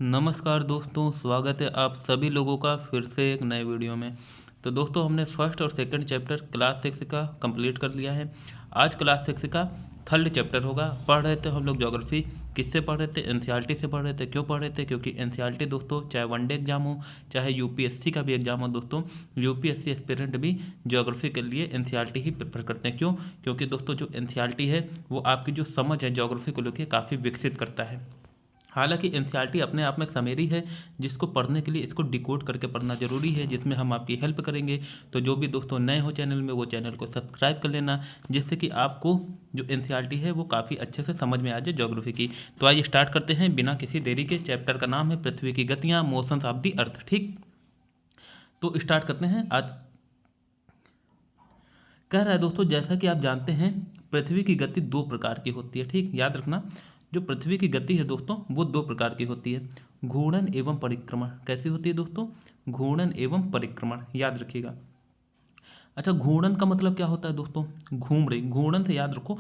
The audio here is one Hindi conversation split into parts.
नमस्कार दोस्तों, स्वागत है आप सभी लोगों का फिर से एक नए वीडियो में। तो दोस्तों हमने फर्स्ट और सेकंड चैप्टर क्लास 6 का कंप्लीट कर लिया है। आज क्लास 6 का थर्ड चैप्टर होगा। पढ़ रहे थे हम लोग ज्योग्राफी। किससे पढ़ रहे थे? एनसीईआरटी से पढ़ रहे थे। क्यों पढ़ रहे थे? क्योंकि एनसीईआरटी दोस्तों चाहे वनडे एग्जाम हो चाहे यूपीएससी का भी एग्जाम हो दोस्तों, यूपीएससी एस्पिरेंट भी ज्योग्राफी के लिए एनसीईआरटी ही प्रेफर करते हैं। क्यों? क्योंकि दोस्तों जो एनसीईआरटी है वो आपकी जो समझ है ज्योग्राफी को लेकर काफ़ी विकसित करता है। हालांकि एनसीईआरटी अपने आप में एक समरी है जिसको पढ़ने के लिए इसको डिकोड करके पढ़ना जरूरी है, जिसमें हम आपकी हेल्प करेंगे। तो जो भी दोस्तों नए हो चैनल में वो चैनल को सब्सक्राइब कर लेना, जिससे कि आपको जो एनसीईआरटी है वो काफ़ी अच्छे से समझ में आ जाए ज्योग्राफी की। तो आइए स्टार्ट करते हैं बिना किसी देरी के। चैप्टर का नाम है पृथ्वी की गतियाँ, मोशंस ऑफ द अर्थ। ठीक, तो स्टार्ट करते हैं। आज कह रहा है दोस्तों, जैसा कि आप जानते हैं पृथ्वी की गति दो प्रकार की होती है। ठीक, याद रखना, जो पृथ्वी की गति है दोस्तों वो दो प्रकार की होती है। घूर्णन एवं परिक्रमण। कैसी होती है दोस्तों? घूर्णन एवं परिक्रमण, याद रखिएगा। अच्छा, घूर्णन का मतलब क्या होता है दोस्तों? घूम रही। घूर्णन से याद रखो,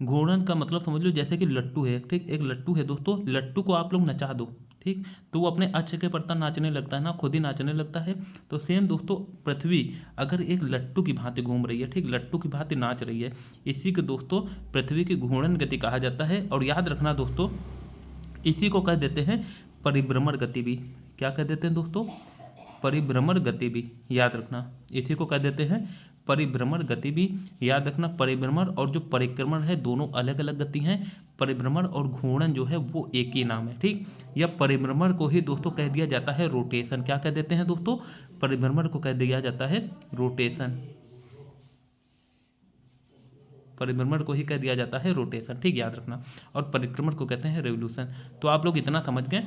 घूर्णन का मतलब समझ लो जैसे कि लट्टू है। ठीक, एक लट्टू है दोस्तों, लट्टू को आप लोग नचा दो, ठीक, तो वो अपने अच्छे के पड़ता नाचने लगता है ना, खुद ही नाचने लगता है। तो सेम दोस्तों पृथ्वी अगर एक लट्टू की भांति घूम रही है, ठीक, लट्टू की भांति नाच रही है, इसी को दोस्तों पृथ्वी की घूर्णन गति कहा जाता है। और याद रखना दोस्तों, इसी को कह देते हैं परिभ्रमण गति भी। क्या कह देते हैं दोस्तों? परिभ्रमण गति भी, याद रखना, इसी को कह देते हैं परिभ्रमण गति भी। याद रखना, परिभ्रमण और जो परिक्रमण है दोनों अलग अलग गति हैं। परिभ्रमण और घूर्णन जो है वो एक ही नाम है। ठीक, या परिभ्रमण को ही दोस्तों कह दिया जाता है रोटेशन। क्या कह देते हैं दोस्तों? परिभ्रमण को कह दिया जाता है रोटेशन। परिभ्रमण को ही कह दिया जाता है रोटेशन। ठीक, याद रखना। और परिक्रमण को कहते हैं रेवोल्यूशन। तो आप लोग इतना समझ गए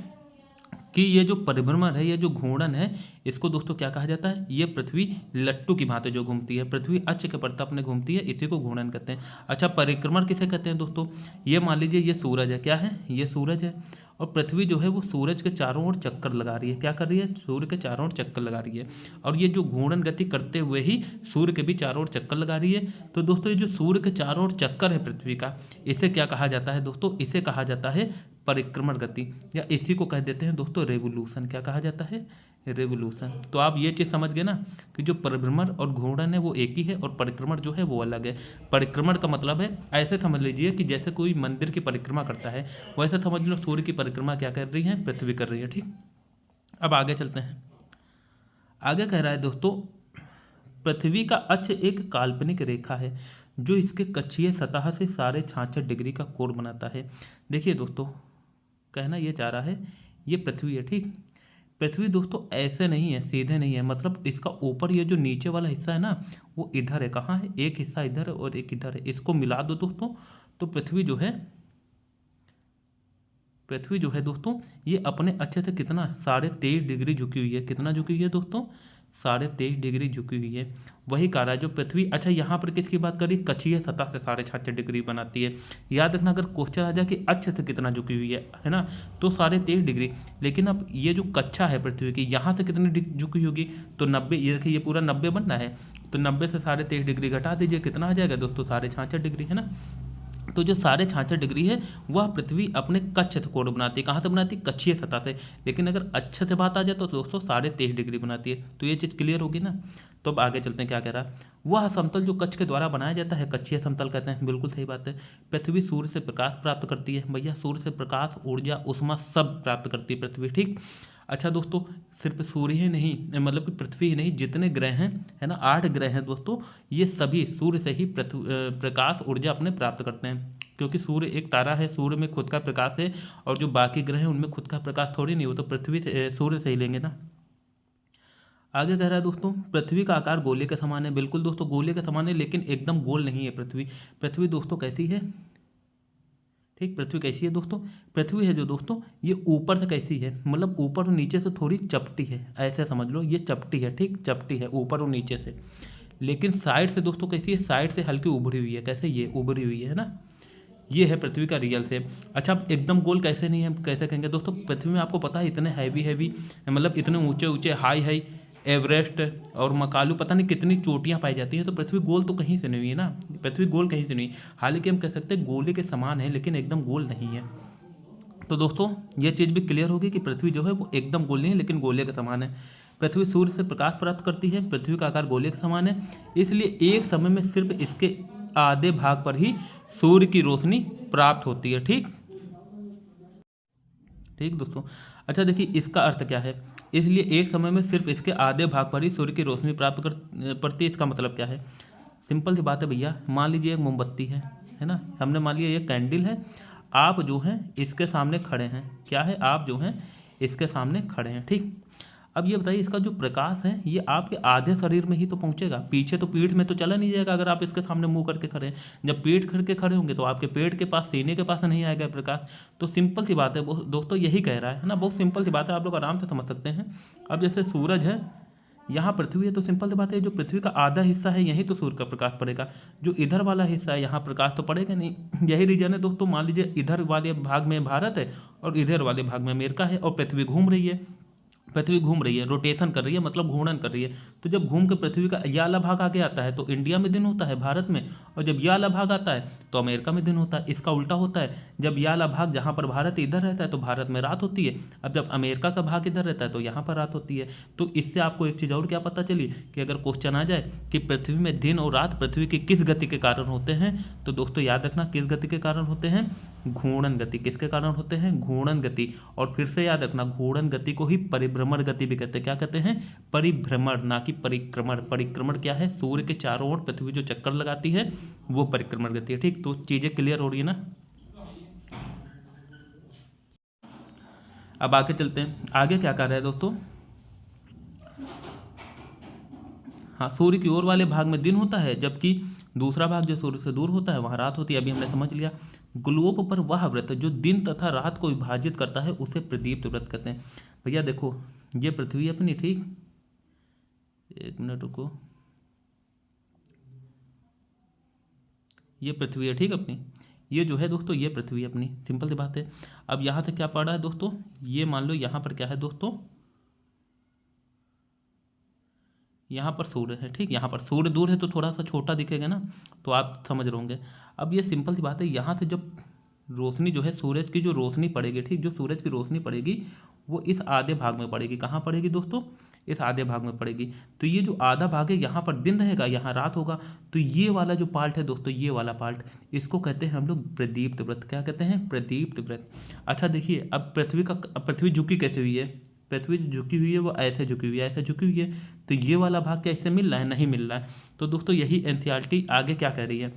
कि ये जो परिभ्रमण है, ये जो घूर्णन है, इसको दोस्तों क्या कहा जाता है? ये पृथ्वी लट्टू की भांति जो घूमती है, पृथ्वी अक्ष के प्रति अपने घूमती है, इसी को घूर्णन कहते हैं। अच्छा, परिक्रमण किसे कहते हैं दोस्तों? ये मान लीजिए ये सूरज है। क्या है? ये सूरज है, और पृथ्वी जो है वो सूरज के चारों ओर चक्कर लगा रही है। क्या कर रही है? सूर्य के चारों ओर चक्कर लगा रही है। और ये जो घूर्णन गति करते हुए ही सूर्य के भी चारों ओर चक्कर लगा रही है। तो दोस्तों ये जो सूर्य के चारों ओर चक्कर है पृथ्वी का, इसे क्या कहा जाता है दोस्तों? इसे कहा जाता है परिक्रमण गति, या इसी को कह देते हैं दोस्तों रेवोल्यूशन। क्या कहा जाता है? रेवोल्यूशन। तो आप ये चीज़ समझ गए ना कि जो परिभ्रमण और घूर्णन है वो एक ही है, और परिक्रमण जो है वो अलग है। परिक्रमण का मतलब है, ऐसे समझ लीजिए कि जैसे कोई मंदिर की परिक्रमा करता है, वैसे समझ लो सूर्य की परिक्रमा क्या कर रही है? पृथ्वी कर रही है। ठीक, अब आगे चलते हैं। आगे कह रहा है दोस्तों, पृथ्वी का अक्ष एक काल्पनिक रेखा है जो इसके कक्षीय सतह से 66.5 डिग्री का कोण बनाता है। देखिए दोस्तों, कहना ये चाह रहा है ये पृथ्वी है। ठीक, पृथ्वी दोस्तों ऐसे नहीं है, सीधे नहीं है, मतलब इसका ऊपर ये जो नीचे वाला हिस्सा है ना वो इधर है। कहाँ है? एक हिस्सा इधर है और एक इधर है, इसको मिला दो दोस्तों, तो पृथ्वी जो है दोस्तों ये अपने अच्छे से कितना 23.5 डिग्री झुकी हुई है। कितना झुकी हुई है दोस्तों? 23.5 डिग्री झुकी हुई है। वही कह रहा है जो पृथ्वी, अच्छा यहाँ पर किसकी बात करी? कक्षीय सतह से 66.5 डिग्री बनाती है। याद रखना, अगर क्वेश्चन आ जाए कि अच्छे से कितना झुकी हुई है ना, तो 23.5 डिग्री। लेकिन अब ये जो कक्षा है पृथ्वी की, यहाँ से कितनी झुकी होगी? तो 90। ये देखिए, ये पूरा 90 बनना है, तो 90 से 23.5 डिग्री घटा दीजिए, कितना आ जाएगा दोस्तों? 66.5 है ना। तो जो 66.5 डिग्री है वह पृथ्वी अपने कक्ष से कोण बनाती है। कहाँ से बनाती है? कक्षीय सतह से। लेकिन अगर अच्छे से बात आ जाए तो दोस्तों 23.5 डिग्री बनाती है। तो ये चीज़ क्लियर होगी ना। तो अब आगे चलते हैं, क्या कह रहा है? वह समतल जो कक्ष के द्वारा बनाया जाता है कक्षीय समतल कहते हैं। बिल्कुल सही बात है। पृथ्वी सूर्य से प्रकाश प्राप्त करती है। भैया सूर्य से प्रकाश, ऊर्जा, ऊष्मा सब प्राप्त करती है पृथ्वी। ठीक, अच्छा दोस्तों, सिर्फ सूर्य ही नहीं, मतलब कि पृथ्वी ही नहीं, जितने ग्रह हैं, है ना, 8 ग्रह हैं दोस्तों, ये सभी सूर्य से ही प्रकाश ऊर्जा अपने प्राप्त करते हैं। क्योंकि सूर्य एक तारा है, सूर्य में खुद का प्रकाश है, और जो बाकी ग्रह हैं उनमें खुद का प्रकाश थोड़ी नहीं, वो तो पृथ्वी से, सूर्य से ही लेंगे ना। आगे कह रहा है दोस्तों, पृथ्वी का आकार गोले के समान है। बिल्कुल दोस्तों गोले के समान है, लेकिन एकदम गोल नहीं है पृथ्वी। पृथ्वी दोस्तों कैसी है? ठीक, पृथ्वी कैसी है दोस्तों? पृथ्वी है जो दोस्तों ये ऊपर से कैसी है, मतलब ऊपर और नीचे से थोड़ी चपटी है, ऐसे समझ लो, ये चपटी है। ठीक, चपटी है ऊपर और नीचे से। लेकिन साइड से दोस्तों कैसी है? साइड से हल्की उभरी हुई है। कैसे? ये उभरी हुई है ना। ये है पृथ्वी का रियल शेप। अच्छा, अब एकदम गोल कैसे नहीं है, कैसे कहेंगे दोस्तों? पृथ्वी में आपको पता है इतने हैवी मतलब इतने ऊंचे ऊंचे हाई एवरेस्ट और मकालू, पता नहीं कितनी चोटियां पाई जाती हैं, तो पृथ्वी गोल तो कहीं से नहीं हुई है ना। पृथ्वी गोल कहीं से नहीं। हालांकि हम कह सकते हैं गोले के समान है, लेकिन एकदम गोल नहीं है। तो दोस्तों ये चीज़ भी क्लियर होगी कि पृथ्वी जो है वो एकदम गोल नहीं है लेकिन गोले के समान है। पृथ्वी सूर्य से प्रकाश प्राप्त करती है, पृथ्वी का आकार गोले के समान है, इसलिए एक समय में सिर्फ इसके आधे भाग पर ही सूर्य की रोशनी प्राप्त होती है। ठीक ठीक दोस्तों। अच्छा देखिए इसका अर्थ क्या है, इसलिए एक समय में सिर्फ इसके आधे भाग पर ही सूर्य की रोशनी प्राप्त कर पड़ती है। इसका मतलब क्या है, सिंपल सी बात है भैया। मान लीजिए एक मोमबत्ती है ना, हमने मान लिया ये कैंडल है, आप जो हैं इसके सामने खड़े हैं। क्या है, आप जो हैं इसके सामने खड़े हैं। ठीक, अब ये बताइए इसका जो प्रकाश है ये आपके आधे शरीर में ही तो पहुंचेगा, पीछे तो पीठ में तो चला नहीं जाएगा। अगर आप इसके सामने मुंह करके खड़े हैं, जब पीठ करके खड़े होंगे तो आपके पेट के पास, सीने के पास नहीं आएगा प्रकाश। तो सिंपल सी बात है दोस्तों, यही कह रहा है ना, बहुत सिंपल सी बात है, आप लोग आराम से समझ सकते हैं। अब जैसे सूरज है, यहाँ पृथ्वी है, तो सिंपल सी बात है, जो पृथ्वी का आधा हिस्सा है यहीं तो सूर्य का प्रकाश पड़ेगा, जो इधर वाला हिस्सा है यहाँ प्रकाश तो पड़ेगा नहीं। यही रीजन है दोस्तों। मान लीजिए इधर वाले भाग में भारत है और इधर वाले भाग में अमेरिका है और पृथ्वी घूम रही है, पृथ्वी घूम रही है, रोटेशन कर रही है, मतलब घूर्णन कर रही है। तो जब घूम के पृथ्वी का यह वाला भाग आगे आता है तो इंडिया में दिन होता है, भारत में, और जब यह वाला भाग आता है तो अमेरिका में दिन होता है। इसका उल्टा होता है, जब यह वाला भाग जहाँ पर भारत इधर रहता है तो भारत में रात होती है, अब जब अमेरिका का भाग इधर रहता है तो यहाँ पर रात होती है। तो इससे आपको एक चीज़ और क्या पता चली कि अगर क्वेश्चन आ जाए कि पृथ्वी में दिन और रात पृथ्वी की किस गति के कारण होते हैं, तो दोस्तों याद रखना किस गति के कारण होते हैं, घूर्णन गति। किसके कारण होते हैं, घूर्णन गति। और फिर से याद रखना घूर्णन गति को ही परिभ्रमण गति भी कहते हैं। क्या कहते हैं, परिभ्रमण, ना कि परिक्रमण। परिक्रमण क्या है, सूर्य के चारों ओर पृथ्वी जो चक्कर लगाती है वो परिक्रमण गति है। ठीक, तो चीजें क्लियर हो रही है ना। अब आगे चलते हैं, आगे क्या कर रहा है दोस्तों। हाँ, सूर्य की ओर वाले भाग में दिन होता है, जबकि दूसरा भाग जो सूर्य से दूर होता है वहाँ रात होती है। अभी हमने समझ लिया। ग्लोब पर वह वृत्त जो दिन तथा रात को विभाजित करता है उसे प्रदीप्त वृत्त कहते हैं। भैया देखो ये पृथ्वी अपनी, ठीक, एक मिनट रुको, ये पृथ्वी है, ठीक अपनी, ये जो है दोस्तों ये पृथ्वी अपनी, सिंपल सी बात है। अब यहाँ से क्या पड़ रहा है दोस्तों, ये मान लो यहाँ पर क्या है दोस्तों, यहाँ पर सूर्य है, ठीक, यहाँ पर सूर्य दूर है तो थोड़ा सा छोटा दिखेगा ना, तो आप समझ रहे होंगे। अब ये सिंपल सी बात है, यहाँ से जब रोशनी जो है सूरज की जो रोशनी पड़ेगी, ठीक, जो सूरज की रोशनी पड़ेगी वो इस आधे भाग में पड़ेगी। कहाँ पड़ेगी दोस्तों, इस आधे भाग में पड़ेगी। तो ये जो आधा भाग है यहाँ पर दिन रहेगा, यहाँ रात होगा। तो ये वाला जो पार्ट है दोस्तों, ये वाला पार्ट, इसको कहते हैं हम लोग प्रदीप्त वृत्त। क्या कहते हैं, प्रदीप्त वृत्त। अच्छा देखिए, अब पृथ्वी झुकी कैसे हुई है, पृथ्वी जो झुकी हुई है वो ऐसे झुकी हुई है, ऐसे झुकी हुई है। तो ये वाला भाग क्या इससे मिल रहा है, नहीं मिल रहा है। तो दोस्तों यही एनसीईआरटी आगे क्या कह रही है,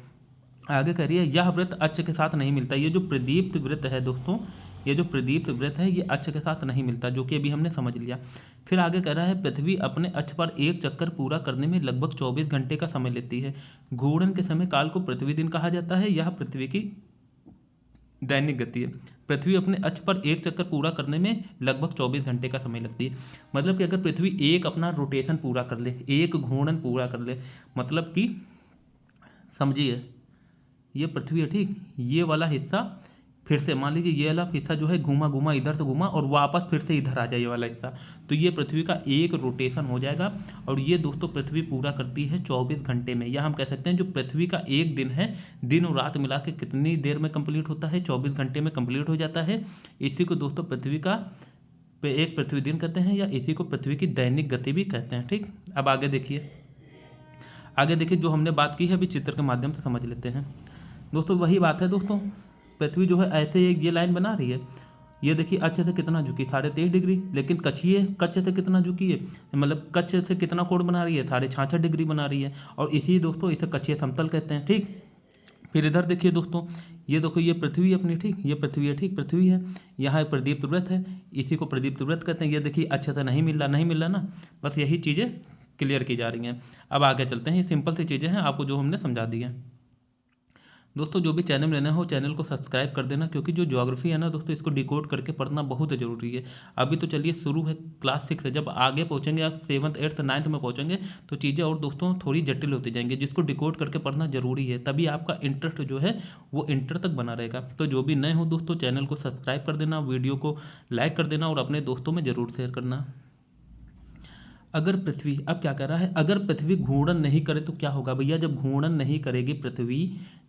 आगे कह रही है यह वृत्त अक्ष के साथ नहीं मिलता। ये जो प्रदीप्त वृत्त है दोस्तों, ये जो प्रदीप्त वृत्त है ये अक्ष के साथ नहीं मिलता, जो कि अभी हमने समझ लिया। फिर आगे कह रहा है पृथ्वी अपने अक्ष पर एक चक्कर पूरा करने में लगभग 24 घंटे का समय लेती है। घूर्णन के समय काल को पृथ्वी दिन कहा जाता है। यह पृथ्वी की दैनिक गति है। पृथ्वी अपने अक्ष पर एक चक्कर पूरा करने में लगभग 24 घंटे का समय लगती है। मतलब कि अगर पृथ्वी एक अपना रोटेशन पूरा कर ले, एक घूर्णन पूरा कर ले, मतलब कि समझिए ये पृथ्वी है, ठीक, ये वाला हिस्सा फिर से मान लीजिए ये वाला हिस्सा जो है घूमा घूमा इधर से घूमा और वापस फिर से इधर आ जाए ये वाला हिस्सा, तो ये पृथ्वी का एक रोटेशन हो जाएगा। और ये दोस्तों पृथ्वी पूरा करती है 24 घंटे में। या हम कह सकते हैं जो पृथ्वी का एक दिन है, दिन और रात मिला के कितनी देर में कंप्लीट होता है, 24 घंटे में कंप्लीट हो जाता है। इसी को दोस्तों पृथ्वी का एक पृथ्वी दिन कहते हैं, या इसी को पृथ्वी की दैनिक गति भी कहते हैं। ठीक, अब आगे देखिए, आगे देखिए जो हमने बात की है अभी चित्र के माध्यम से समझ लेते हैं। दोस्तों वही बात है दोस्तों, पृथ्वी जो है ऐसे एक ये लाइन बना रही है, ये देखिए अक्ष से कितना झुकी, 3.5 डिग्री, लेकिन कच्छ से कितना झुकी है, मतलब कच्छ से कितना कोण बना रही है, 66.5 डिग्री बना रही है। और इसी दोस्तों इसे कक्षीय समतल कहते हैं। ठीक, फिर इधर देखिए दोस्तों, ये देखो ये पृथ्वी अपनी, ठीक, ये पृथ्वी है, ठीक, पृथ्वी है, यहाँ एक प्रदीप्त वृत्त है, इसी को प्रदीप्त वृत्त कहते हैं। ये देखिए अच्छे से नहीं मिल रहा ना, बस यही चीज़ें क्लियर की जा रही हैं। अब आगे चलते हैं, ये सिंपल सी चीज़ें हैं आपको जो हमने समझा दी हैं। दोस्तों जो भी चैनल लेना हो चैनल को सब्सक्राइब कर देना, क्योंकि जो ज्योग्राफी है ना दोस्तों इसको डिकोड करके पढ़ना बहुत ज़रूरी है। अभी तो चलिए शुरू है क्लास 6 से, जब आगे पहुंचेंगे आप 7th 8th 9th में पहुंचेंगे तो चीज़ें और दोस्तों थोड़ी जटिल होती जाएंगी, जिसको डिकोड करके पढ़ना जरूरी है, तभी आपका इंटरेस्ट जो है वो इंटर तक बना रहेगा। तो जो भी नए हो दोस्तों चैनल को सब्सक्राइब कर देना, वीडियो को लाइक कर देना और अपने दोस्तों में ज़रूर शेयर करना। अगर पृथ्वी, अब क्या कर रहा है, अगर पृथ्वी घूर्णन नहीं करे तो क्या होगा भैया, जब घूर्णन नहीं करेगी पृथ्वी,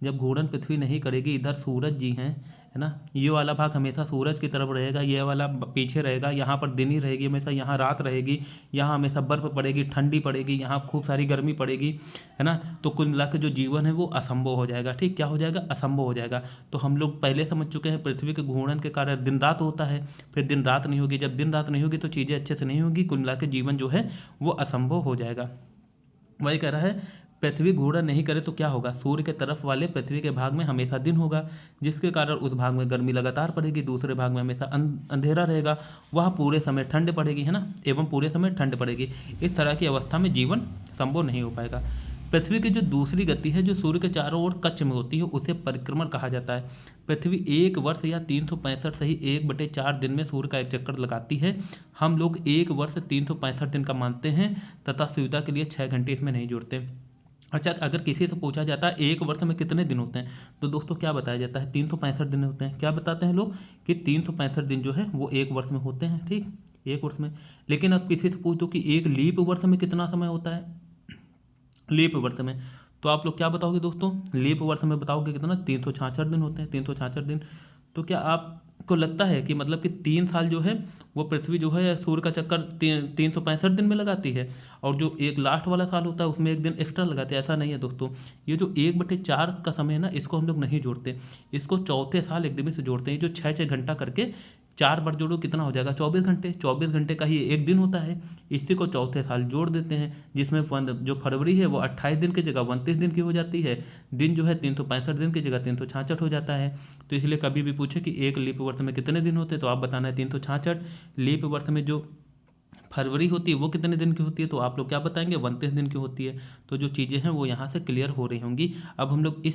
जब घूर्णन पृथ्वी नहीं करेगी, इधर सूरज जी हैं, है ना। ये वाला भाग हमेशा सूरज की तरफ रहेगा, ये वाला पीछे रहेगा, यहाँ पर दिन ही रहेगी हमेशा, यहाँ रात रहेगी, यहाँ हमेशा बर्फ़ पड़ेगी, ठंडी पड़ेगी, यहाँ खूब सारी गर्मी पड़ेगी, है ना। तो कुल मिला के जो जीवन है वो असंभव हो जाएगा, ठीक। क्या हो जाएगा? असंभव हो जाएगा। तो हम लोग पहले समझ चुके हैं पृथ्वी के घूर्णन के कारण दिन रात होता है, फिर दिन रात नहीं होगी, जब दिन रात नहीं होगी तो चीज़ें अच्छे से नहीं होगी, कुल मिला के जीवन जो है वो असंभव हो जाएगा। वही कह रहा है पृथ्वी घूर्णन नहीं करे तो क्या होगा? सूर्य के तरफ वाले पृथ्वी के भाग में हमेशा दिन होगा, जिसके कारण उस भाग में गर्मी लगातार पड़ेगी, दूसरे भाग में हमेशा अंधेरा रहेगा, वह पूरे समय ठंड पड़ेगी, है ना, एवं पूरे समय ठंड पड़ेगी। इस तरह की अवस्था में जीवन संभव नहीं हो पाएगा। पृथ्वी की जो दूसरी गति है जो सूर्य के चारों ओर कक्ष में होती है उसे परिक्रमण कहा जाता है। पृथ्वी एक वर्ष या 365 सही 1/4 दिन में सूर्य का एक चक्कर लगाती है। हम लोग एक वर्ष 365 दिन का मानते हैं तथा सुविधा के लिए 6 घंटे इसमें नहीं जोड़ते। अच्छा, अगर किसी से पूछा जाता है एक वर्ष में कितने दिन होते हैं, तो दोस्तों क्या बताया जाता है? 365 दिन होते हैं। क्या बताते हैं लोग? कि 365 दिन जो है वो एक वर्ष में होते हैं, ठीक, एक वर्ष में। लेकिन अब किसी से पूछ दो कि एक लीप वर्ष में कितना समय होता है, लीप वर्ष में, तो आप लोग क्या बताओगे दोस्तों? लीप वर्ष में बताओगे कितना? 366 दिन होते हैं, 366 दिन। तो क्या आपको लगता है कि मतलब कि 3 साल जो है वो पृथ्वी जो है सूर्य का चक्कर 365 दिन में लगाती है, और जो एक लास्ट वाला साल होता है उसमें एक दिन एक्स्ट्रा लगाते हैं? ऐसा नहीं है दोस्तों। ये जो 1/4 का समय है ना, इसको हम लोग नहीं जोड़ते, इसको चौथे साल एक दिन से जोड़ते हैं। जो 6-6 घंटा करके 4 बार जोड़ो कितना हो जाएगा? 24 घंटे। 24 घंटे का ही एक दिन होता है, इसी को चौथे साल जोड़ देते हैं, जिसमें जो फरवरी है वो 28 दिन की जगह 29 दिन की हो जाती है, दिन जो है 365 दिन की जगह 366 हो जाता है। तो इसलिए कभी भी पूछे कि एक लीप वर्ष में कितने दिन होते हैं, तो आप बताना है 366। लीप वर्ष में जो फरवरी होती है वो कितने दिन की होती है, तो आप लोग क्या बताएंगे? 29 दिन की होती है। तो जो चीज़ें हैं वो यहाँ से क्लियर हो रही होंगी। अब हम लोग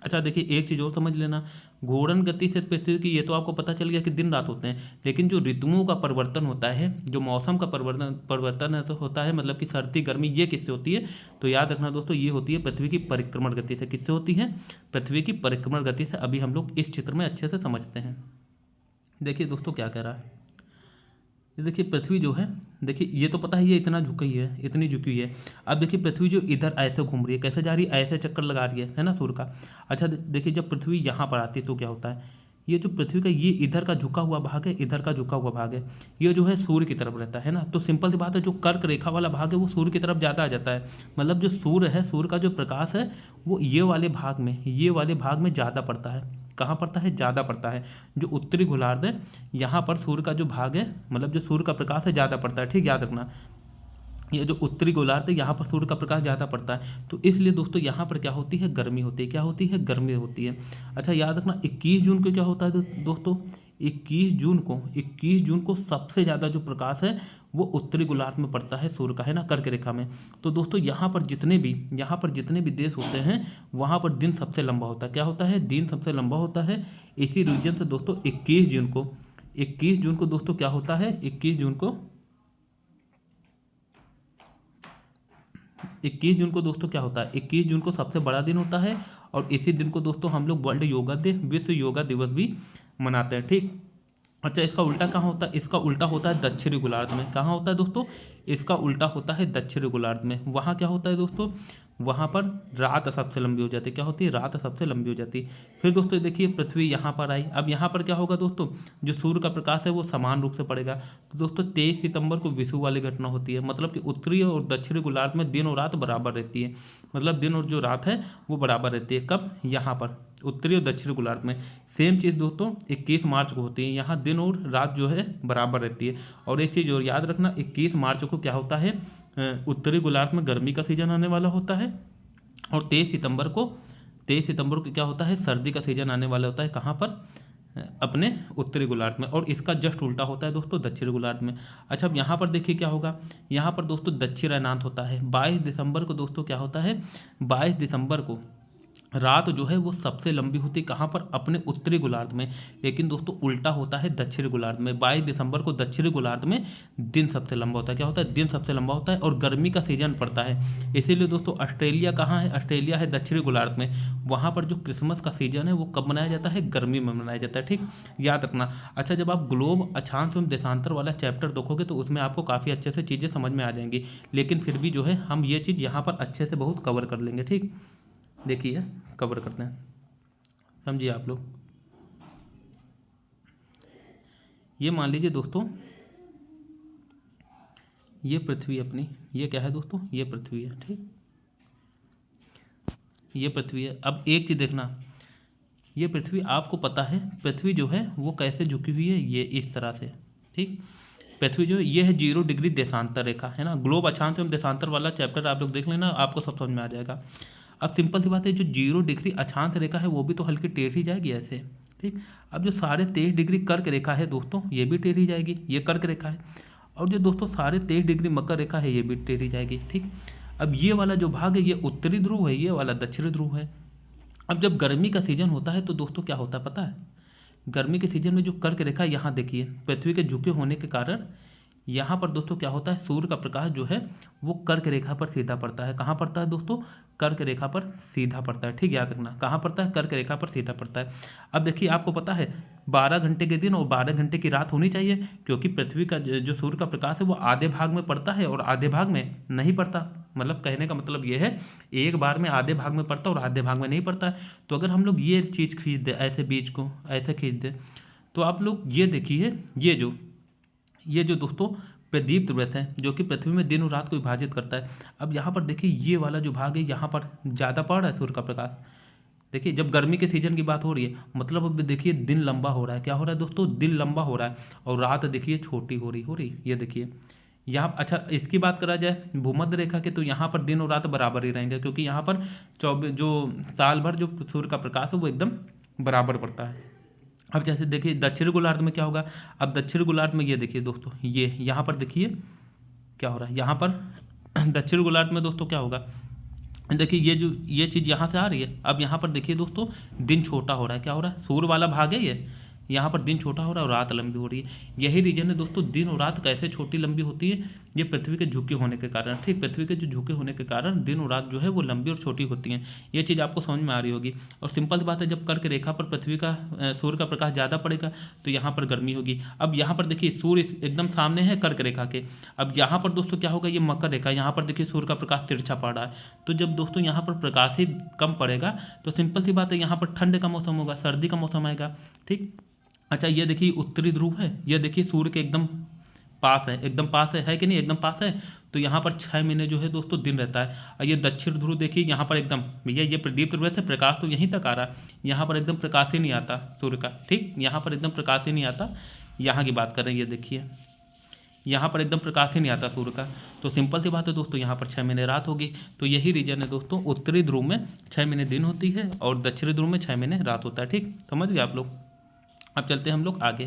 अच्छा देखिए, एक चीज़ और समझ लेना, घूर्णन गति से पृथ्वी की, ये तो आपको पता चल गया कि दिन रात होते हैं, लेकिन जो ऋतुओं का परिवर्तन होता है, जो मौसम का परिवर्तन है तो होता है, मतलब कि सर्दी गर्मी, ये किससे होती है? तो याद रखना दोस्तों, ये होती है पृथ्वी की परिक्रमण गति से। किससे होती है? पृथ्वी की परिक्रमण गति से। अभी हम लोग इस चित्र में अच्छे से समझते हैं। देखिए दोस्तों क्या कह रहा है, ये देखिए पृथ्वी जो है, देखिए ये तो पता है ये इतना झुकी है, इतनी झुकी हुई है। अब देखिए पृथ्वी जो इधर ऐसे घूम रही है, कैसे जा रही है? ऐसे चक्कर लगा रही है ना सूर्य का। अच्छा देखिए, जब पृथ्वी यहाँ पर आती है तो क्या होता है? ये जो पृथ्वी का ये इधर का झुका हुआ भाग है, इधर का झुका हुआ भाग है, ये जो है सूर्य की तरफ रहता है ना। तो सिंपल सी बात है, जो कर्क रेखा वाला भाग है वो सूर्य की तरफ ज़्यादा आ जाता है। मतलब जो सूर्य है, सूर्य का जो प्रकाश है वो ये वाले भाग में, ये वाले भाग में ज़्यादा पड़ता है। कहाँ पड़ता है? ज़्यादा पड़ता है। जो उत्तरी गोलार्ध है, यहाँ पर सूर्य का जो भाग है, मतलब जो सूर्य का प्रकाश है ज़्यादा पड़ता है, ठीक, याद रखना। ये जो उत्तरी गोलार्ध है, यहाँ पर सूर्य का प्रकाश ज़्यादा पड़ता है, तो इसलिए दोस्तों यहाँ पर क्या होती है? गर्मी होती है। क्या होती है? गर्मी होती है। अच्छा याद रखना, 21 जून को क्या होता है दोस्तों? 21 जून को सबसे ज़्यादा जो प्रकाश है वो उत्तरी गोलार्ध में पड़ता है सूर्य का, है ना, कर्क रेखा में। तो दोस्तों यहाँ पर जितने भी देश होते हैं वहाँ पर दिन सबसे लंबा होता है। क्या होता है? दिन सबसे लंबा होता है। इसी रीजन से दोस्तों 21 जून को दोस्तों क्या होता है? 21 जून को दोस्तों क्या होता है? 21 जून को सबसे बड़ा दिन होता है, और इसी दिन को दोस्तों हम लोग वर्ल्ड योगा डे, विश्व योगा दिवस भी मनाते हैं, ठीक। अच्छा, इसका उल्टा कहाँ होता है? इसका उल्टा होता है दक्षिणी गोलार्ध में। कहाँ होता है दोस्तों? इसका उल्टा होता है दक्षिणी गोलार्ध में। वहाँ क्या होता है दोस्तों? वहाँ पर रात सबसे लंबी हो जाती है। क्या होती है? रात सबसे लंबी हो जाती है। फिर दोस्तों देखिए पृथ्वी यहाँ पर आई। अब यहाँ पर क्या होगा दोस्तों? जो सूर्य का प्रकाश है वो समान रूप से पड़ेगा। तो दोस्तों 23 सितंबर को विषुव वाली घटना होती है, मतलब कि उत्तरी और दक्षिणी गोलार्ध में दिन और रात बराबर रहती है। मतलब दिन और जो रात है वो बराबर रहती है। कब? यहाँ पर उत्तरी और दक्षिणी गोलार्ध में। सेम चीज़ दोस्तों 21 मार्च को होती है। यहाँ दिन और रात जो है बराबर रहती है। और एक चीज़ और याद रखना, 21 मार्च को क्या होता है? उत्तरी गोलार्ध में गर्मी का सीजन आने वाला होता है, और 23 सितंबर को क्या होता है? सर्दी का सीजन आने वाला होता है। कहाँ पर? अपने उत्तरी गोलार्ध में। और इसका जस्ट उल्टा होता है दोस्तों दक्षिणी गोलार्ध में। अच्छा, अब यहाँ पर देखिए क्या होगा। यहाँ पर दोस्तों दक्षिण अयनांत होता है। 22 दिसंबर को दोस्तों क्या होता है? 22 दिसंबर को रात जो है वो सबसे लंबी होती है। कहाँ पर? अपने उत्तरी गोलार्ध में। लेकिन दोस्तों उल्टा होता है दक्षिणी गोलार्ध में। 22 दिसंबर को दक्षिणी गोलार्ध में दिन सबसे लंबा होता है। क्या होता है? दिन सबसे लंबा होता है, और गर्मी का सीजन पड़ता है। इसीलिए दोस्तों ऑस्ट्रेलिया कहाँ है? ऑस्ट्रेलिया है दक्षिणी गोलार्ध में। वहाँ पर जो क्रिसमस का सीजन है वो कब मनाया जाता है? गर्मी में मनाया जाता है, ठीक, याद रखना। अच्छा, जब आप ग्लोब अक्षांश एवं देशांतर वाला चैप्टर देखोगे तो उसमें आपको काफ़ी अच्छे से चीज़ें समझ में आ जाएंगी, लेकिन फिर भी जो है हम ये चीज़ यहाँ पर अच्छे से बहुत कवर कर लेंगे, ठीक। देखिए कवर करते हैं, समझिए आप लोग। ये मान लीजिए दोस्तों, ये पृथ्वी अपनी, ये क्या है दोस्तों, ये पृथ्वी है, ठीक, ये पृथ्वी है। अब एक चीज़ देखना, ये पृथ्वी आपको पता है पृथ्वी जो है वो कैसे झुकी हुई है, ये इस तरह से, ठीक। पृथ्वी जो है ये है 0 डिग्री देशांतर रेखा, है ना। ग्लोब अक्षांश एवं देशांतर वाला चैप्टर आप लोग देख लेना, आपको सब समझ में आ जाएगा। अब सिंपल सी बात है, जो 0 डिग्री अक्षांश रेखा है वो भी तो हल्की टेढ़ी जाएगी ऐसे, ठीक। अब जो 23.5 डिग्री कर्क रेखा है दोस्तों, ये भी टेढ़ी जाएगी, ये कर्क रेखा है। और जो दोस्तों 23.5 डिग्री मकर रेखा है, ये भी टेढ़ी जाएगी, ठीक। अब ये वाला जो भाग है ये उत्तरी ध्रुव है, ये वाला दक्षिणी ध्रुव है। अब जब गर्मी का सीजन होता है तो दोस्तों क्या होता है पता है, गर्मी के सीजन में जो कर्क रेखा यहाँ देखिए, पृथ्वी के झुके होने के कारण यहाँ पर दोस्तों क्या होता है, सूर्य का प्रकाश जो है वो कर्क रेखा पर सीधा पड़ता है। कहाँ पड़ता है दोस्तों, कर्क रेखा पर सीधा पड़ता है, ठीक, याद रखना, कहाँ पड़ता है, कर्क रेखा पर सीधा पड़ता है। अब देखिए आपको पता है 12 घंटे के दिन और 12 घंटे की रात होनी चाहिए, क्योंकि पृथ्वी का जो सूर्य का प्रकाश है वो आधे भाग में पड़ता है और आधे भाग में नहीं पड़ता। मतलब कहने का मतलब ये है, एक बार में आधे भाग में पड़ता है और आधे भाग में नहीं पड़ता है। तो अगर हम लोग ये चीज़ खींच दें, ऐसे बीज को ऐसे खींच दें, तो आप लोग ये देखिए, ये जो दोस्तों प्रदीप्त वृत्त है जो कि पृथ्वी में दिन और रात को विभाजित करता है। अब यहाँ पर देखिए ये वाला जो भाग है यहाँ पर ज़्यादा पड़ रहा है सूर्य का प्रकाश। देखिए जब गर्मी के सीजन की बात हो रही है, मतलब अब देखिए दिन लंबा हो रहा है, क्या हो रहा है दोस्तों, दिन लंबा हो रहा है और रात देखिए छोटी हो रही, ये देखिए यहाँ। अच्छा इसकी बात करा जाए भूमध्य रेखा के, तो यहाँ पर दिन और रात बराबर ही रहेंगे, क्योंकि यहाँ पर 24 जो साल भर जो सूर्य का प्रकाश है वो एकदम बराबर पड़ता है। अब जैसे देखिए दक्षिण गोलार्ध में क्या होगा, अब दक्षिण गोलार्ध में ये देखिए दोस्तों, ये यहाँ पर देखिए क्या हो रहा है, यहाँ पर दक्षिण गोलार्ध में दोस्तों क्या होगा, देखिए ये चीज़ यहाँ से आ रही है। अब यहाँ पर देखिए दोस्तों दिन छोटा हो रहा है, क्या हो रहा है, सूर्य वाला भाग है ये, यहाँ पर दिन छोटा हो रहा है और रात लंबी हो रही है। यही रीजन है दोस्तों, दिन और रात कैसे छोटी लंबी होती है, ये पृथ्वी के झुके होने के कारण, ठीक, पृथ्वी के जो झुके होने के कारण दिन और रात जो है वो लंबी और छोटी होती हैं। ये चीज़ आपको समझ में आ रही होगी। और सिंपल सी बात है, जब कर्क रेखा पर पृथ्वी का सूर्य का प्रकाश ज़्यादा पड़ेगा तो यहाँ पर गर्मी होगी। अब यहाँ पर देखिए सूर्य एकदम सामने है कर्क रेखा के, अब यहाँ पर दोस्तों क्या होगा, ये मकर रेखा, यहाँ पर देखिए सूर्य का प्रकाश तिरछा पड़ रहा है। तो जब दोस्तों यहाँ पर प्रकाश ही कम पड़ेगा तो सिंपल सी बात है, यहाँ पर ठंड का मौसम होगा, सर्दी का मौसम आएगा, ठीक। अच्छा ये देखिए उत्तरी ध्रुव है, ये देखिए सूर्य के एकदम पास है, एकदम पास है कि नहीं, एकदम पास है। तो यहाँ पर 6 महीने जो है दोस्तों दिन रहता है। और ये दक्षिण ध्रुव देखिए, यहाँ पर एकदम भैया ये प्रदीप्त ध्रुव है, प्रकाश तो यहीं तक आ रहा है, यहाँ पर एकदम प्रकाश ही नहीं आता सूर्य का, ठीक, यहाँ पर एकदम प्रकाश ही नहीं आता। यहाँ की बात करें, ये देखिए यहाँ पर एकदम प्रकाश ही नहीं आता सूर्य का। तो सिंपल सी बात है दोस्तों, यहाँ पर 6 महीने रात होगी। तो यही रीजन है दोस्तों, उत्तरी ध्रुव में 6 महीने दिन होती है और दक्षिणी ध्रुव में 6 महीने रात होता है, ठीक, समझ गए आप लोग। अब चलते हैं हम लोग आगे।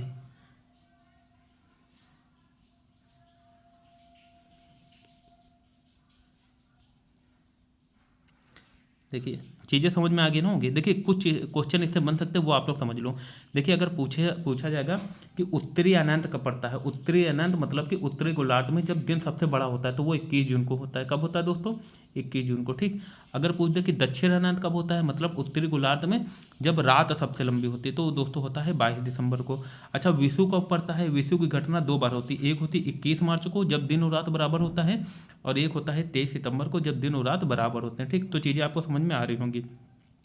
देखिए चीज़ें समझ में आ गई ना होंगी। देखिए कुछ क्वेश्चन इससे बन सकते हैं, वो आप लोग समझ लो। देखिए अगर पूछा जाएगा कि उत्तरी अनंत कब पड़ता है, उत्तरी अनंत मतलब कि उत्तरी गोलार्ध में जब दिन सबसे बड़ा होता है तो वो 21 जून को होता है। कब होता है दोस्तों, 21 जून को, ठीक। अगर पूछ दे कि दक्षिण अनंत कब होता है, मतलब उत्तरी गोलार्ध में जब रात सबसे लंबी होती है, तो दोस्तों होता है 22 दिसंबर को। अच्छा विषु कब पड़ता है, विषु की घटना 2 बार होती है, एक होती है 21 मार्च को जब दिन और रात बराबर होता है, और एक होता है 23 सितंबर को जब दिन और रात बराबर होते हैं, ठीक। तो चीज़ें आपको समझ में आ रही होंगी।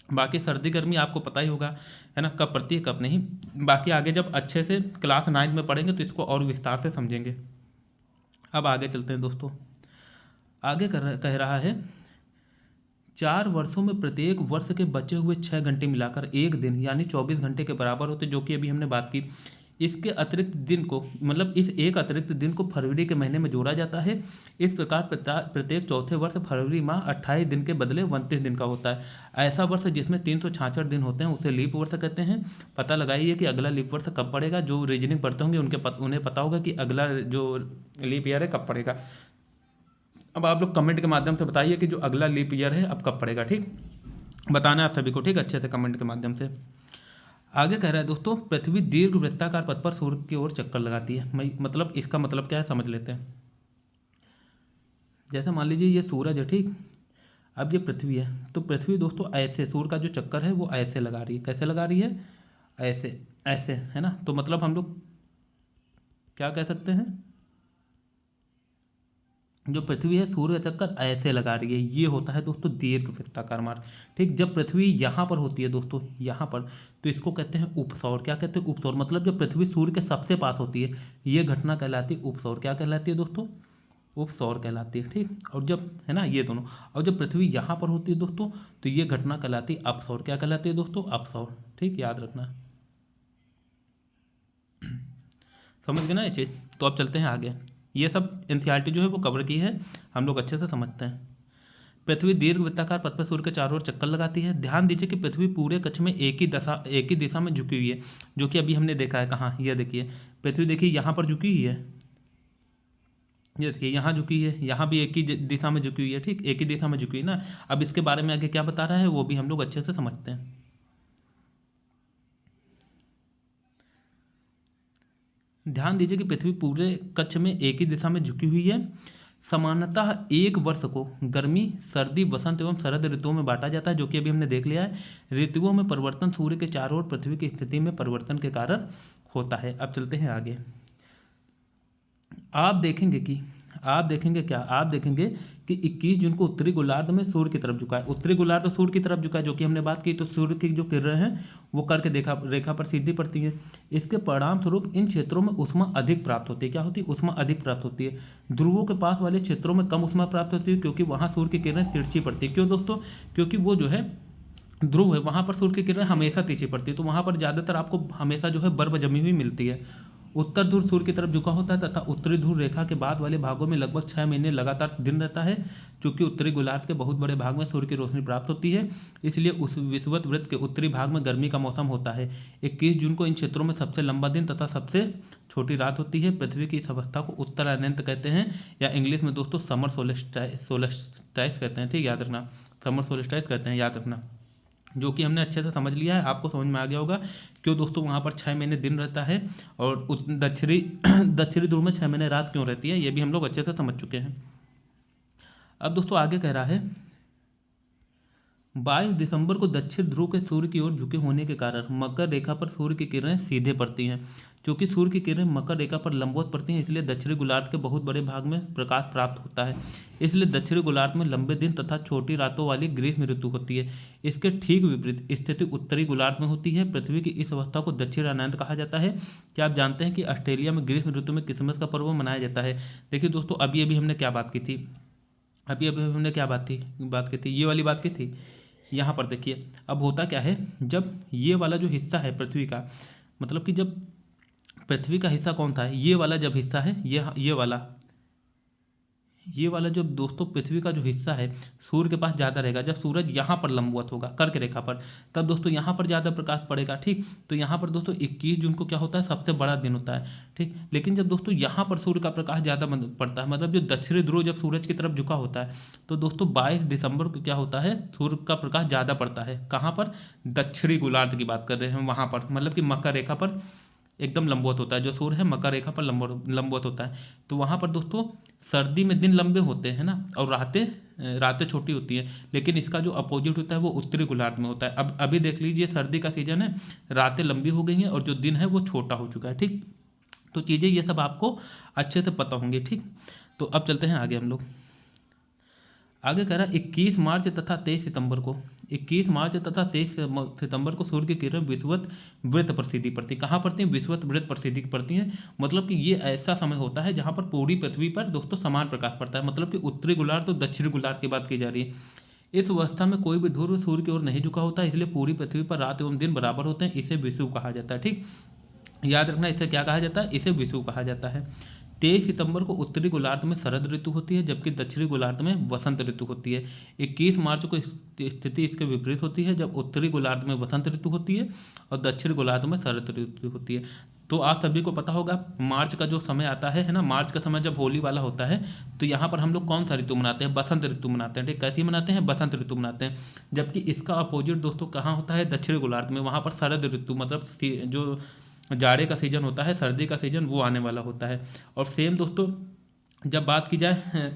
बाकी सर्दी गर्मी आपको पता ही होगा, है ना, कब पड़ती है कब नहीं। बाकी आगे जब अच्छे से क्लास 9 में पढ़ेंगे तो इसको और विस्तार से समझेंगे। अब आगे चलते हैं दोस्तों। आगे कह रहा है 4 वर्षों में प्रत्येक वर्ष के बचे हुए 6 घंटे मिलाकर एक दिन यानी 24 घंटे के बराबर होते, जो कि अभी हमने बात की। इसके अतिरिक्त दिन को, मतलब इस एक अतिरिक्त दिन को फरवरी के महीने में जोड़ा जाता है। इस प्रकार प्रत्येक चौथे वर्ष फरवरी माह 28 दिन के बदले 29 दिन का होता है। ऐसा वर्ष जिसमें 366 दिन होते हैं उसे लीप वर्ष कहते हैं। पता लगाइए कि अगला लीप वर्ष कब पड़ेगा। जो रीजनिंग पढ़ते होंगे उन्हें पता होगा कि अगला जो लीप ईयर है कब पड़ेगा। अब आप लोग कमेंट के माध्यम से बताइए कि जो अगला लीप ईयर है अब कब पड़ेगा, ठीक, बताना है आप सभी को, ठीक, अच्छे से कमेंट के माध्यम से। आगे कह रहा है दोस्तों, पृथ्वी दीर्घ वृत्ताकार पथ पर सूर्य की ओर चक्कर लगाती है। मतलब इसका मतलब क्या है समझ लेते हैं। जैसे मान लीजिए ये सूरज है, ठीक, अब ये पृथ्वी है, तो पृथ्वी दोस्तों ऐसे सूर्य का जो चक्कर है वो ऐसे लगा रही है। कैसे लगा रही है, ऐसे ऐसे, है ना। तो मतलब हम लोग क्या कह सकते हैं, जो पृथ्वी है सूर्य का चक्कर ऐसे लगा रही है, ये होता है दोस्तों दीर्घ वृत्ताकार मार्ग। ठीक, जब पृथ्वी यहाँ पर होती है दोस्तों, यहाँ पर, तो इसको कहते हैं उपसौर। क्या कहते हैं? उपसौर। मतलब जब पृथ्वी सूर्य के सबसे पास होती है, ये घटना कहलाती है उपसौर। क्या कहलाती है दोस्तों? उपसौर कहलाती है। ठीक, और जब, है ना, ये दोनों, और जब पृथ्वी यहाँ पर होती है दोस्तों, तो ये घटना कहलाती है अपसौर। क्या कहलाती है दोस्तों? अपसौर। ठीक, याद रखना। समझ गए ना ये चीज़? तो अब चलते हैं आगे। ये सब एनसीईआरटी जो है वो कवर की है, हम लोग अच्छे से समझते हैं। पृथ्वी दीर्घ वृत्ताकार पथ पर सूर्य के चारों ओर चक्कर लगाती है। ध्यान दीजिए कि पृथ्वी पूरे कक्ष में एक ही दिशा में झुकी हुई है, जो कि अभी हमने देखा है। कहाँ? यह देखिए, पृथ्वी देखिए यहाँ पर झुकी हुई है, ये देखिए यहाँ झुकी है, यहाँ भी एक ही दिशा में झुकी हुई है। ठीक, एक ही दिशा में झुकी हुई ना। अब इसके बारे में आगे क्या बता रहा है वो भी हम लोग अच्छे से समझते हैं। ध्यान दीजिए कि पृथ्वी पूरे कक्ष में एक ही दिशा में झुकी हुई है। सामान्यतः एक वर्ष को गर्मी, सर्दी, वसंत एवं शरद ऋतुओं में बांटा जाता है, जो कि अभी हमने देख लिया है। ऋतुओं में परिवर्तन सूर्य के चारों ओर पृथ्वी की स्थिति में परिवर्तन के कारण होता है। अब चलते हैं आगे। आप देखेंगे क्या? आप देखेंगे कि 21 जून को उत्तरी गोलार्ध में सूर्य की तरफ झुका है। उत्तरी गोलार्ध सूर्य की तरफ झुका है, जो कि हमने बात की। तो सूर्य की जो किरणें हैं वो करके देखा रेखा पर सीधी पड़ती है। इसके परिणाम स्वरूप इन क्षेत्रों में ऊष्मा अधिक प्राप्त होती है। क्या होती है? ऊष्मा अधिक प्राप्त होती है। ध्रुवों के पास वाले क्षेत्रों में कम ऊष्मा प्राप्त होती है, क्योंकि वहाँ सूर्य की किरणें तिरछी पड़ती है। क्यों दोस्तों? क्योंकि वो जो है ध्रुव है, वहाँ पर सूर्य की किरणें हमेशा तिरछी पड़ती है, तो वहाँ पर ज़्यादातर आपको हमेशा जो है बर्फ जमी हुई मिलती है। उत्तर ध्रुव सूर्य की तरफ झुका होता है तथा उत्तरी ध्रुव रेखा के बाद वाले भागों में लगभग 6 महीने लगातार दिन रहता है। क्योंकि उत्तरी गोलार्ध के बहुत बड़े भाग में सूर्य की रोशनी प्राप्त होती है, इसलिए उस विषुवत वृत्त के उत्तरी भाग में गर्मी का मौसम होता है। 21 जून को इन क्षेत्रों में सबसे लंबा दिन तथा सबसे छोटी रात होती है। पृथ्वी की इस अवस्था को उत्तर अनंत कहते हैं, या इंग्लिश में दोस्तों समर सोलेस्टाइस कहते हैं। ठीक, याद रखना, समर सोलेस्टाइस कहते हैं, याद रखना। जो कि हमने अच्छे से समझ लिया है, आपको समझ में आ गया होगा क्यों दोस्तों वहाँ पर 6 महीने दिन रहता है और दक्षिणी दक्षिणी ध्रुव में 6 महीने रात क्यों रहती है, ये भी हम लोग अच्छे से समझ चुके हैं। अब दोस्तों आगे कह रहा है 22 दिसंबर को दक्षिण ध्रुव के सूर्य की ओर झुके होने के कारण मकर रेखा पर सूर्य की किरणें सीधे पड़ती हैं। क्योंकि सूर्य की किरणें मकर रेखा पर लंबवत पड़ती हैं, इसलिए दक्षिणी गोलार्ध के बहुत बड़े भाग में प्रकाश प्राप्त होता है। इसलिए दक्षिणी गोलार्ध में लंबे दिन तथा छोटी रातों वाली ग्रीष्म ऋतु होती है। इसके ठीक विपरीत स्थिति उत्तरी गोलार्ध में होती है। पृथ्वी की इस अवस्था को दक्षिण अनंत कहा जाता है। क्या आप जानते हैं कि ऑस्ट्रेलिया में ग्रीष्म ऋतु में क्रिसमस का पर्व मनाया जाता है? देखिए दोस्तों, अभी अभी हमने क्या बात की थी, बात की थी, ये वाली बात की थी। यहाँ पर देखिए, अब होता क्या है, जब ये वाला जो हिस्सा है पृथ्वी का, मतलब कि जब पृथ्वी का हिस्सा कौन था, ये वाला जब हिस्सा है, ये वाला जो दोस्तों पृथ्वी का जो हिस्सा है सूर्य के पास ज़्यादा रहेगा। जब सूरज यहाँ पर लंबवत होगा कर्क रेखा पर, तब दोस्तों यहाँ पर ज़्यादा प्रकाश पड़ेगा। ठीक, तो यहाँ पर दोस्तों 21 जून को क्या होता है, सबसे बड़ा दिन होता है। ठीक, लेकिन जब दोस्तों यहाँ पर सूर्य का प्रकाश ज़्यादा पड़ता है, मतलब जो दक्षिणी ध्रुव जब सूरज की तरफ झुका होता है, तो दोस्तों 22 दिसंबर को क्या होता है, सूर्य का प्रकाश ज़्यादा पड़ता है। कहाँ पर? दक्षिणी गोलार्ध की बात कर रहे हैं वहाँ पर, मतलब कि मकर रेखा पर एकदम लंबवत होता है। जो सूर्य है मकर रेखा पर लंबवत होता है। तो वहाँ पर दोस्तों सर्दी में दिन लंबे होते हैं ना, और रातें छोटी होती हैं। लेकिन इसका जो अपोजिट होता है वो उत्तरी गोलार्ध में होता है। अब अभी देख लीजिए, सर्दी का सीजन है, रातें लंबी हो गई हैं और जो दिन है वो छोटा हो चुका है। ठीक, तो चीज़ें ये सब आपको अच्छे से पता होंगी। ठीक, तो अब चलते हैं आगे हम लोग। आगे कह रहा है 21 मार्च तथा 23 सितंबर को सूर्य की किरण विषुवत वृत्त पर सीधी पड़ती है। कहाँ पड़ती है? विषुवत वृत्त पर सीधी पड़ती है। मतलब कि ये ऐसा समय होता है जहाँ पर पूरी पृथ्वी पर दोस्तों समान प्रकाश पड़ता है। मतलब कि उत्तरी गोलार्ध और दक्षिणी गोलार्ध की बात की जा रही है। इस अवस्था में कोई भी ध्रुव सूर्य की ओर नहीं झुका होता है, इसलिए पूरी पृथ्वी पर रात एवं दिन बराबर होते हैं। इसे विषुव कहा जाता है। ठीक, याद रखना, इसे क्या कहा जाता है? इसे विषुव कहा जाता है। 23 सितंबर को उत्तरी गोलार्ध में शरद ऋतु होती है, जबकि दक्षिणी गोलार्ध में वसंत ऋतु होती है। 21 मार्च को स्थिति इसके विपरीत होती है, जब उत्तरी गोलार्ध में वसंत ऋतु होती है और दक्षिणी गोलार्ध में शरद ऋतु होती है। तो आप सभी को पता होगा मार्च का जो समय आता है ना, मार्च का समय जब होली वाला होता है, तो यहाँ पर हम लोग कौन सा ऋतु मनाते हैं? बसंत ऋतु मनाते हैं। ठीक, कैसी मनाते हैं? बसंत ऋतु मनाते हैं। जबकि इसका अपोजिट दोस्तों कहाँ होता है? दक्षिणी गोलार्ध में। वहाँ पर शरद ऋतु, मतलब जो जाड़े का सीजन होता है, सर्दी का सीजन वो आने वाला होता है। और सेम दोस्तों जब बात की जाए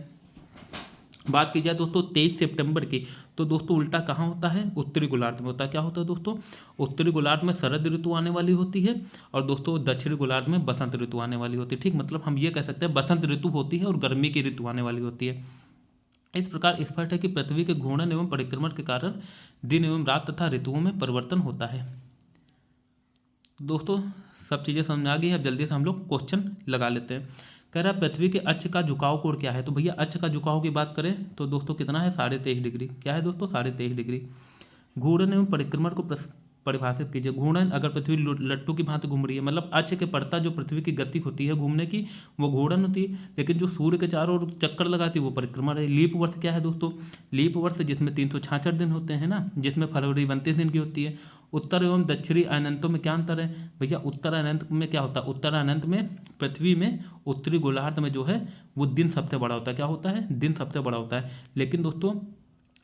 बात की जाए दोस्तों 23 सितंबर की, तो दोस्तों उल्टा कहाँ होता है, उत्तरी गोलार्ध में होता है। क्या होता है दोस्तों, उत्तरी गोलार्ध में शरद ऋतु आने वाली होती है और दोस्तों दक्षिणी गोलार्ध में बसंत ऋतु आने वाली होती है। ठीक, मतलब हम ये कह सकते हैं बसंत ऋतु होती है और गर्मी की ऋतु आने वाली होती है। इस प्रकार स्पष्ट है कि पृथ्वी के घूर्णन एवं परिक्रमण के कारण दिन एवं रात तथा ऋतुओं में परिवर्तन होता है। दोस्तों सब चीज़ें समझ में आ गई है। अब जल्दी से हम लोग क्वेश्चन लगा लेते हैं। कह रहा है पृथ्वी के अक्ष का झुकाव कोण क्या है। तो भैया अक्ष का झुकाव की बात करें तो दोस्तों कितना है, 23.5 डिग्री। क्या है दोस्तों, 23.5 डिग्री। घूर्णन एवं परिक्रमण को परिभाषित कीजिए। घूर्णन, अगर पृथ्वी लट्टू की भांति घूम रही है, मतलब अक्ष के पड़ता जो पृथ्वी की गति होती है घूमने की, वो घूर्णन होती है। लेकिन जो सूर्य के चारों ओर चक्कर लगाती है वो परिक्रमण है। लीप वर्ष क्या है दोस्तों, लीप वर्ष जिसमें 366 दिन होते हैं ना, जिसमें फरवरी 29 दिन की होती है। उत्तर एवं दक्षिणी अनंतों में क्या अंतर है भैया, उत्तर अनंत में क्या होता है, उत्तर अनंत में पृथ्वी में उत्तरी गोलार्ध में जो है वो दिन सबसे बड़ा होता है। क्या होता है, दिन सबसे बड़ा होता है। लेकिन दोस्तों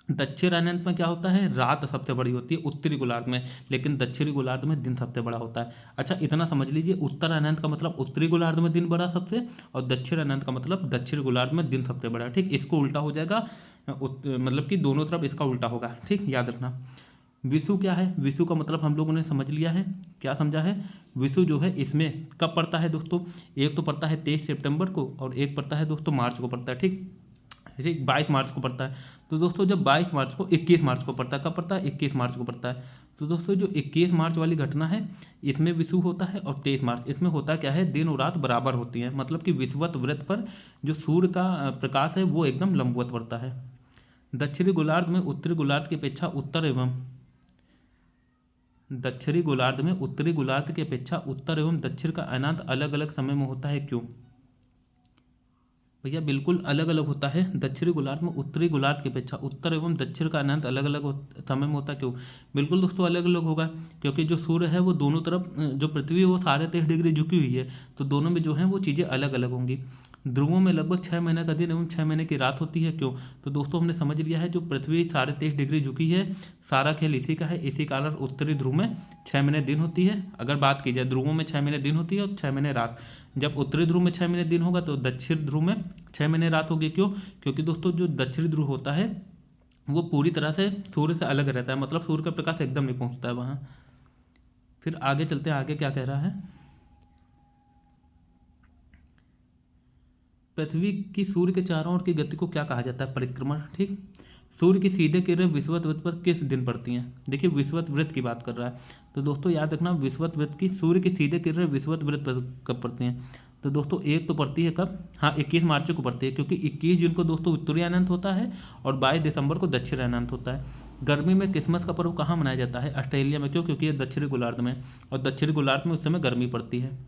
दक्षिण अनंत में क्या होता है, रात सबसे बड़ी होती है उत्तरी गोलार्ध में, लेकिन दक्षिणी गोलार्ध में दिन सबसे बड़ा होता है। अच्छा इतना समझ लीजिए, उत्तर अनंत का मतलब उत्तरी गोलार्ध में दिन बड़ा सबसे, और दक्षिण अनंत का मतलब दक्षिण गोलार्ध में दिन सबसे बड़ा। ठीक, इसको उल्टा हो जाएगा, मतलब कि दोनों तरफ इसका उल्टा होगा। ठीक, याद रखना। विषु क्या है, विषु का मतलब हम लोगों ने समझ लिया है। क्या समझा है, विषु जो है इसमें कब पड़ता है दोस्तों, एक तो पड़ता है 23 सितंबर को और एक पड़ता है दोस्तों मार्च को पड़ता है। ठीक, जैसे 22 मार्च को पड़ता है। तो दोस्तों जब 22 मार्च को 21 मार्च को पड़ता है, कब पड़ता है, 21 मार्च को पड़ता है। तो दोस्तों जो 21 मार्च वाली घटना है इसमें विषु होता है, और 23 मार्च इसमें होता क्या है, दिन और रात बराबर होती हैं। मतलब कि विषुवत वृत्त पर जो सूर्य का प्रकाश है वो एकदम लंबवत पड़ता है। दक्षिणी गोलार्ध में उत्तरी गोलार्ध की अपेक्षा उत्तर एवं दक्षिणी गोलार्ध में उत्तरी गोलार्ध की अपेक्षा उत्तर एवं दक्षिण का अनंत अलग अलग समय में होता है, क्यों भैया, बिल्कुल अलग अलग होता है। दक्षिणी गोलार्ध में उत्तरी गोलार्ध की अपेक्षा उत्तर एवं दक्षिण का अनंत अलग अलग समय में होता है, क्यों, बिल्कुल दोस्तों अलग अलग होगा, क्योंकि जो सूर्य है वो दोनों तरफ, जो पृथ्वी है वो 23.5 डिग्री झुकी हुई है, तो दोनों में जो है वो चीज़ें अलग अलग होंगी। ध्रुवों में लगभग 6 महीने का दिन एवं 6 महीने की रात होती है, क्यों, तो दोस्तों हमने समझ लिया है जो पृथ्वी 23.5 डिग्री झुकी है, सारा खेल इसी का है। इसी कारण उत्तरी ध्रुव में 6 महीने दिन होती है। अगर बात की जाए ध्रुवों में 6 महीने दिन होती है और 6 महीने रात। जब उत्तरी ध्रुव में 6 महीने दिन होगा तो दक्षिण ध्रुव में 6 महीने रात होगी, क्यों, क्योंकि दोस्तों जो दक्षिणी ध्रुव होता है वो पूरी तरह से सूर्य से अलग रहता है, मतलब सूर्य का प्रकाश एकदम नहीं पहुंचता है वहाँ। फिर आगे चलते हैं, आगे क्या कह रहा है, पृथ्वी की सूर्य के चारों ओर की गति को क्या कहा जाता है, परिक्रमण। ठीक, सूर्य की सीधे किरणें विषुवत वृत्त पर किस दिन पड़ती हैं। देखिए विषुवत वृत्त की बात कर रहा है, तो दोस्तों याद रखना विषुवत वृत्त की, सूर्य की सीधे किरणें विषुवत वृत्त पर कब पड़ती हैं। तो दोस्तों एक तो पड़ती है कब, हाँ 21 मार्च को पड़ती है, क्योंकि 21 जून को दोस्तों उत्तरी अनंत होता है और 22 दिसंबर को दक्षिण अनंत होता है। गर्मी में क्रिसमस का पर्व कहाँ मनाया जाता है, ऑस्ट्रेलिया में, क्यों, क्योंकि ये दक्षिणी गोलार्ध में, और दक्षिणी गोलार्ध में उस समय गर्मी पड़ती है।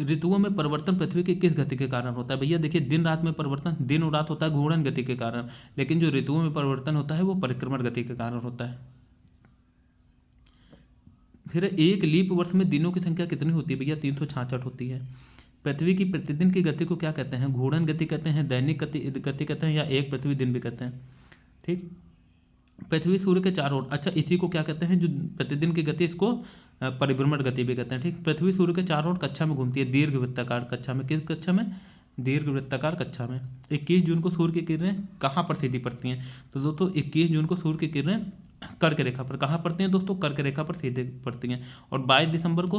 ऋतुओं में परिवर्तन पृथ्वी की किस गति के कारण होता है। भैया देखिए दिन रात में परिवर्तन, दिन और रात होता है घूर्णन गति के कारण, लेकिन जो ऋतुओं में परिवर्तन होता है वो परिक्रमण गति के कारण होता है। फिर एक लीप वर्ष में दिनों की संख्या कितनी होती है भैया, 366 होती है। पृथ्वी की प्रतिदिन की गति को क्या कहते हैं, घूर्णन गति कहते हैं, दैनिक गति कहते हैं, या एक पृथ्वी दिन भी कहते हैं। ठीक, पृथ्वी सूर्य के चारों ओर, अच्छा इसी को क्या कहते हैं, जो प्रतिदिन की गति, इसको परिभ्रमण गति भी कहते हैं। ठीक, पृथ्वी सूर्य के चारों ओर कक्षा में घूमती है, दीर्घ वृत्ताकार कक्षा में। किस कक्षा में, दीर्घ वृत्ताकार कक्षा में। 21 जून को सूर्य की किरणें कहाँ पर सीधी पड़ती हैं, तो दोस्तों 21 जून को सूर्य की किरणें कर्क रेखा पर, कहाँ पड़ती हैं दोस्तों, कर्क रेखा पर सीधे पड़ती हैं, और 22 दिसंबर को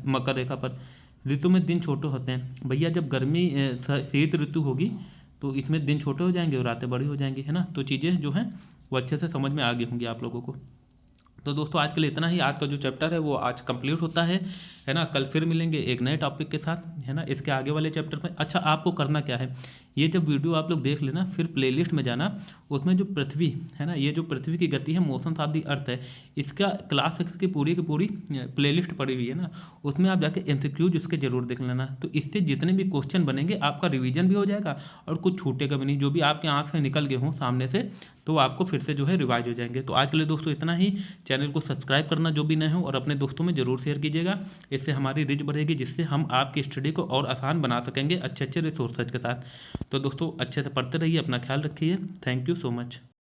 मकर रेखा पर। ऋतु में दिन छोटे होते हैं भैया, जब गर्मी शीत ऋतु होगी तो इसमें दिन छोटे हो जाएंगे और रातें बड़ी हो जाएंगी, है ना। तो चीज़ें जो हैं वो अच्छे से समझ में आ गई होंगी आप लोगों को। तो दोस्तों आज के लिए इतना ही, आज का जो चैप्टर है वो आज कंप्लीट होता है ना। कल फिर मिलेंगे एक नए टॉपिक के साथ, है ना, इसके आगे वाले चैप्टर में। अच्छा आपको करना क्या है, ये जब वीडियो आप लोग देख लेना, फिर प्लेलिस्ट में जाना, उसमें जो पृथ्वी है ना, ये जो पृथ्वी की गति है, मोशंस ऑफ द अर्थ है, इसका क्लास 6 की पूरी प्लेलिस्ट पड़ी हुई है ना, उसमें आप जाके एमसीक्यूज उसके जरूर देख लेना। तो इससे जितने भी क्वेश्चन बनेंगे आपका रिवीजन भी हो जाएगा और कुछ छूटेगा भी नहीं, जो भी आपके आँख से निकल गए हों सामने से, तो आपको फिर से जो है रिवाइज हो जाएंगे। तो आज के लिए दोस्तों इतना ही। चैनल को सब्सक्राइब करना जो भी नए हो, और अपने दोस्तों में ज़रूर शेयर कीजिएगा, इससे हमारी रीच बढ़ेगी, जिससे हम आपकी स्टडी को और आसान बना सकेंगे अच्छे अच्छे रिसोर्सेज के साथ। तो दोस्तों अच्छे से पढ़ते रहिए, अपना ख्याल रखिए। Thank you so much.